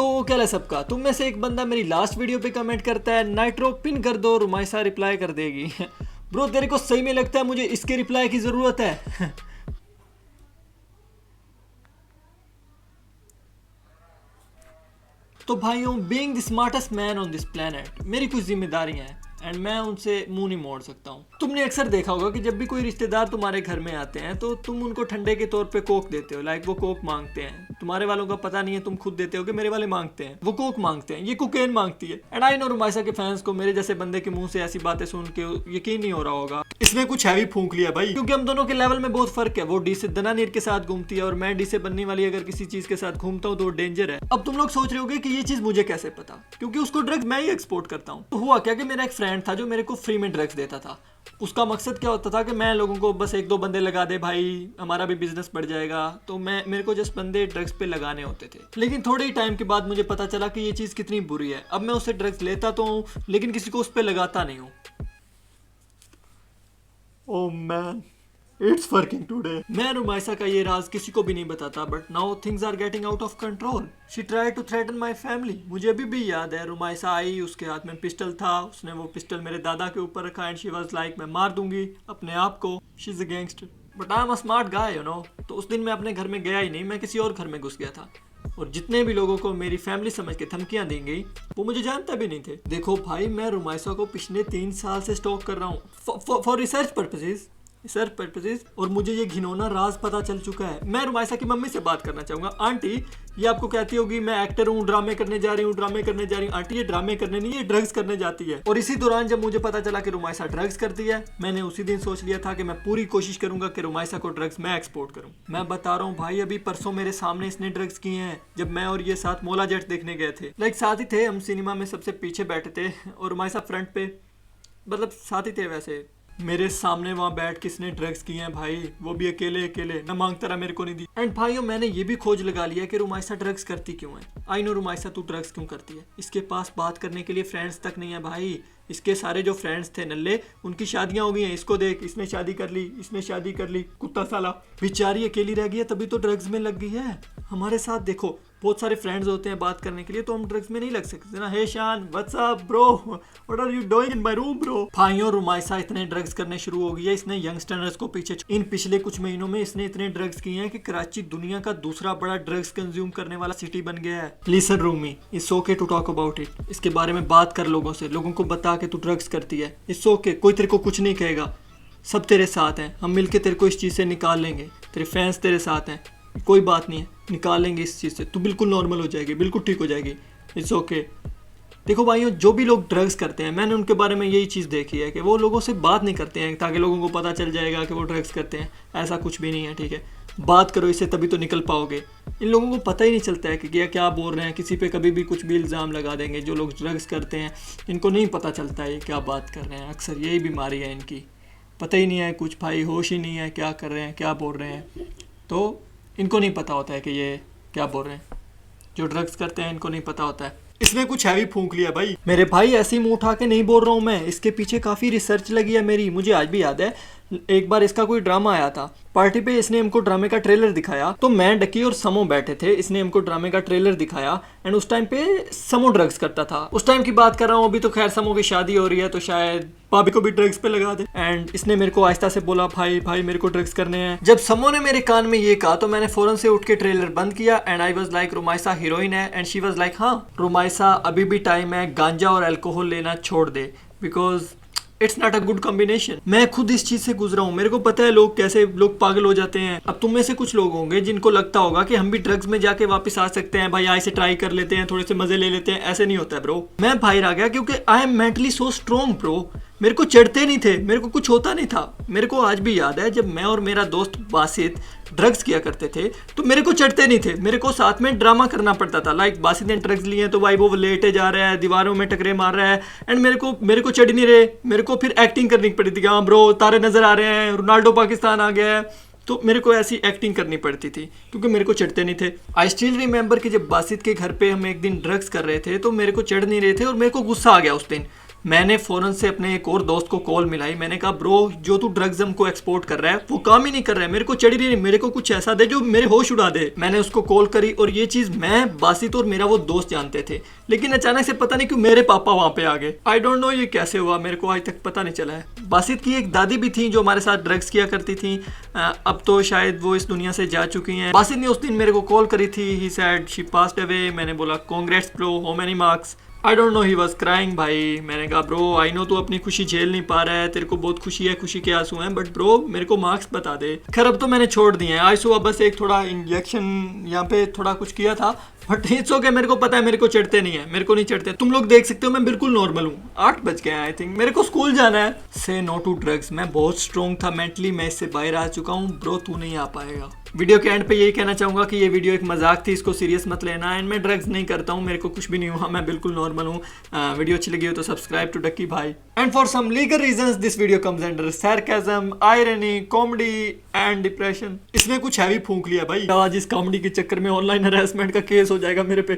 तो क्या है सबका, तुम में से एक बंदा मेरी लास्ट वीडियो पे कमेंट करता है नाइट्रो पिन कर दो, रुमाइसा रिप्लाई कर देगी। ब्रो तेरे को सही में लगता है मुझे इसके रिप्लाई की जरूरत है? तो भाइयों, being the smartest man on this planet मेरी कुछ जिम्मेदारियां हैं एंड मैं उनसे मुंह नहीं मोड़ सकता हूँ। तुमने अक्सर देखा होगा कि जब भी कोई रिश्तेदार तुम्हारे घर में आते हैं तो तुम उनको ठंडे के तौर पे कोक देते हो। लाइक वो कोक मांगते हैं, तुम्हारे वालों का पता नहीं है, तुम खुद देते हो कि मेरे वाले मांगते हैं, वो कोक मांगते हैं, ये कोकेन मांगती है। एंड आई नो रुमाइसा के फैंस को मेरे जैसे बंदे के मुंह से ऐसी बातें सुन के यकीन नहीं हो रहा होगा इसने कुछ हैवी फूंक लिया भाई, क्योंकि हम दोनों के लेवल में बहुत फर्क है। वो डी से दनानीर के साथ घूमती है और मैं डी से बनने वाली अगर किसी चीज के साथ घूमता हूँ तो डेंजर है। अब तुम लोग सोच रहे होगे कि ये चीज मुझे कैसे पता, क्योंकि उसको ड्रग्स मैं ही एक्सपोर्ट करता हूँ। तो हुआ क्या कि मेरा एक फ्रेंड था जो मेरे को फ्री में ड्रग्स देता था। उसका मकसद क्या होता था कि मैं लोगों को बस एक दो बंदे लगा दे भाई, हमारा भी बिजनेस बढ़ जाएगा। तो मेरे को जस्ट बंदे ड्रग्स पे लगाने होते थे। लेकिन थोड़े ही टाइम के बाद मुझे पता चला कि ये चीज़ कितनी बुरी है। अब मैं उससे ड्रग्स लेता तो हूँ लेकिन किसी को उस पर लगाता नहीं हूँ। Oh man, it's working today. मैं रुमाइसा का ये राज किसी को भी नहीं बताता, but now things are getting out of control. She try to threaten my family. मुझे अभी भी याद है, रुमाइसा आई, उसके हाथ में पिस्टल था, उसने वो पिस्टल मेरे दादा के ऊपर रखा एंड शी वाज लाइक मैं मार दूंगी अपने आप को। She is a gangster but I am a smart guy, you know. तो उस दिन मैं अपने घर में गया ही नहीं, मैं किसी और घर में घुस गया था। और जितने भी लोगों को मेरी फैमिली समझ के धमकियां दी गई वो मुझे जानता भी नहीं थे। देखो भाई, मैं रुमाइसा को पिछले 3 साल से स्टॉक कर रहा हूँ फॉर रिसर्च पर्पसेस और मुझे ये घिनौना राज पता चल चुका है। मैं रुमाइसा की मम्मी से बात करना चाहूंगा। आंटी, ये आपको कहती होगी मैं एक्टर हूँ, ड्रामे करने जा रही हूँ। आंटी, ये ड्रामे करने नहीं, ये ड्रग्स करने जाती है। और इसी दौरान जब मुझे पता चला कि रुमाइसा ड्रग्स करती है, मैंने उसी दिन सोच लिया था कि मैं पूरी कोशिश करूंगा कि रुमाइसा को ड्रग्स मैं एक्सपोर्ट करूं। मैं बता रहा हूँ भाई, अभी परसों मेरे सामने इसने ड्रग्स किए हैं जब मैं और ये साथ मोला जेट देखने गए थे। लाइक साथ ही थे हम, सिनेमा में सबसे पीछे बैठे थे और रुमाइसा फ्रंट पे, मतलब साथ ही थे वैसे। मेरे सामने वहाँ बैठ के इसने ड्रग्स किए हैं भाई, वो भी अकेले न मांगता रहा, मेरे को नहीं दी। एंड भाइयों, मैंने ये भी खोज लगा लिया कि रुमाइसा ड्रग्स करती क्यों है। आई नो रुमाइसा तू ड्रग्स क्यों करती है। इसके पास बात करने के लिए फ्रेंड्स तक नहीं है भाई। इसके सारे जो फ्रेंड्स थे नल्ले, उनकी शादियां हो गई हैं। इसको देख, इसने शादी कर ली, कुत्ता साला। बेचारी अकेली रह गई है तभी तो ड्रग्स में लग गई है। हमारे साथ देखो बहुत सारे फ्रेंड्स होते हैं बात करने के लिए, तो हम ड्रग्स में नहीं लग सकते ना। Hey Shan, what's up bro, what are you doing in my room bro. भाइयों, रुमाइसा इतने ड्रग्स करने शुरू हो गई है, इसने यंगस्टर्स को पीछे। इन पिछले कुछ महीनों में इसने इतने ड्रग्स किए हैं कि कराची दुनिया का दूसरा बड़ा ड्रग्स कंज्यूम करने वाला सिटी बन गया है। Listen Rumi, it's okay to talk about it. इसके बारे में बात कर लोगों से, लोगों को बता के तू ड्रग्स करती है। इट्स ओके, कोई तेरे को कुछ नहीं कहेगा, सब तेरे साथ हैं। हम मिलके तेरे को इस चीज़ से निकाल लेंगे, तेरे फैंस तेरे साथ हैं, कोई बात नहीं है, निकाल लेंगे इस चीज़ से। तू बिल्कुल नॉर्मल हो जाएगी, बिल्कुल ठीक हो जाएगी। It's okay. देखो भाइयों, जो भी लोग ड्रग्स करते हैं, मैंने उनके बारे में यही चीज़ देखी है कि वो लोगों से बात नहीं करते हैं ताकि लोगों को पता चल जाएगा कि वो ड्रग्स करते हैं। ऐसा कुछ भी नहीं है, ठीक है। बात करो इससे तभी तो निकल पाओगे। इन लोगों को पता ही नहीं चलता है कि क्या बोल रहे हैं, किसी पे कभी भी कुछ भी इल्ज़ाम लगा देंगे। जो लोग ड्रग्स करते हैं इनको नहीं पता चलता है क्या बात कर रहे हैं। अक्सर यही बीमारी है इनकी, पता ही नहीं है कुछ भाई, होश ही नहीं है क्या कर रहे हैं, क्या बोल रहे हैं। तो इनको नहीं पता होता है कि ये क्या बोल रहे हैं। जो ड्रग्स करते हैं इनको नहीं पता होता है। इसने कुछ हैवी फूंक लिया भाई। मेरे भाई, ऐसे ही मुंह उठा के नहीं बोल रहा हूँ मैं, इसके पीछे काफ़ी रिसर्च लगी है मेरी। मुझे आज भी याद है, एक बार इसका कोई ड्रामा आया था पार्टी पे, इसने हमको ड्रामे का ट्रेलर दिखाया। तो मैं, डकी और समो बैठे थे, इसने हमको ड्रामे का ट्रेलर दिखाया एंड उस टाइम पे समो ड्रग्स करता था। उस टाइम की बात कर रहा हूँ, अभी तो खैर समो की शादी हो रही है तो शायद भाभी को भी ड्रग्स पे लगा दे। एंड इसने मेरे को आहिस्ता से बोला, भाई मेरे को ड्रग्स करने हैं। जब समो ने मेरे कान में ये कहा तो मैंने फौरन से उठ के ट्रेलर बंद किया and I was like Rumaisa heroine है। एंड शी वाज लाइक हाँ रुमाइसा, अभी भी टाइम है, गांजा और अल्कोहल लेना छोड़ दे, because it's not a good combination. मैं खुद इस चीज से गुजरा हूँ, मेरे को पता है लोग कैसे पागल हो जाते हैं। अब तुम में से कुछ लोग होंगे जिनको लगता होगा कि हम भी ड्रग्स में जाके वापस आ सकते हैं, भाई ऐसे ट्राई कर लेते हैं, थोड़े से मजे ले लेते हैं। ऐसे नहीं होता है ब्रो। मैं बाहर आ गया क्योंकि I am mentally so strong bro. मेरे को चढ़ते नहीं थे, मेरे को कुछ होता नहीं था। मेरे को आज भी याद है जब मैं और मेरा दोस्त बासित ड्रग्स किया करते थे तो मेरे को चढ़ते नहीं थे, मेरे को साथ में ड्रामा करना पड़ता था। लाइक बासित ने ड्रग्स लिए हैं तो भाई वो लेटे जा रहा है, दीवारों में टकरे मार रहा है एंड मेरे को चढ़ नहीं रहे। मेरे को फिर एक्टिंग करनी पड़ी थी कि हाँ ब्रो तारे नजर आ रहे हैं, रोनाल्डो पाकिस्तान आ गया है। तो मेरे को ऐसी एक्टिंग करनी पड़ती थी क्योंकि मेरे को चढ़ते नहीं थे। आई स्टिल रिमेंबर कि जब बासित के घर पे हम एक दिन ड्रग्स कर रहे थे तो मेरे को चढ़ नहीं रहे थे और मेरे को गुस्सा आ गया उस दिन। मैंने फौरन से अपने एक और दोस्त को कॉल मिलाई। मैंने कहा ब्रो, जो तू ड्रग्स हमको एक्सपोर्ट कर रहा है वो काम ही नहीं कर रहा है, मेरे को चढ़ी रही, मेरे को कुछ ऐसा दे जो मेरे होश उड़ा दे। मैंने उसको कॉल करी और ये चीज मैं, बासित और मेरा वो दोस्त जानते थे, लेकिन अचानक से पता नहीं क्यों मेरे पापा वहां पे आ गए। आई डोंट नो ये कैसे हुआ, मेरे को आज तक पता नहीं चला है। बासित की एक दादी भी थी जो हमारे साथ ड्रग्स किया करती थी, अब तो शायद वो इस दुनिया से जा चुकी हैं। बासित ने उस दिन मेरे को कॉल करी थी, he said she passed away. मैंने बोला congrats bro, how many marks? I don't know, he was crying भाई। मैंने कहा ब्रो आई नो तू अपनी खुशी झेल नहीं पा रहा है, तेरे को बहुत खुशी है, खुशी के आंसू हैं, बट ब्रो मेरे को मार्क्स बता दे। खैर अब तो मैंने छोड़ दिए हैं। आज सुबह बस एक थोड़ा इंजेक्शन यहाँ पे थोड़ा कुछ किया था, बट इट्स ओके, मेरे को पता है मेरे को चढ़ते नहीं है, मेरे को नहीं चढ़ते। तुम लोग देख सकते हो मैं बिल्कुल नॉर्मल हूँ। 8 बज गए आई थिंक, मेरे को स्कूल जाना है। से नो टू ड्रग्स। मैं बहुत स्ट्रॉन्ग था मेंटली, मैं इससे बाहर आ चुका हूँ ब्रो, तू नहीं आ पाएगा। वीडियो के एंड पे यही कहना चाहूंगा कि ये वीडियो एक मजाक थी, इसको सीरियस मत लेना। एंड मैं ड्रग्स नहीं करता हूँ, मेरे को कुछ भी नहीं हुआ, मैं बिल्कुल नॉर्मल हूँ। वीडियो अच्छी लगी हो तो सब्सक्राइब टू डक्की भाई। And for some legal reasons this video comes under sarcasm, irony, comedy and depression. इसमें कुछ हैवी फूंक लिया भाई, आज इस कॉमेडी के चक्कर में ऑनलाइन हरासमेंट का केस हो जाएगा मेरे पे।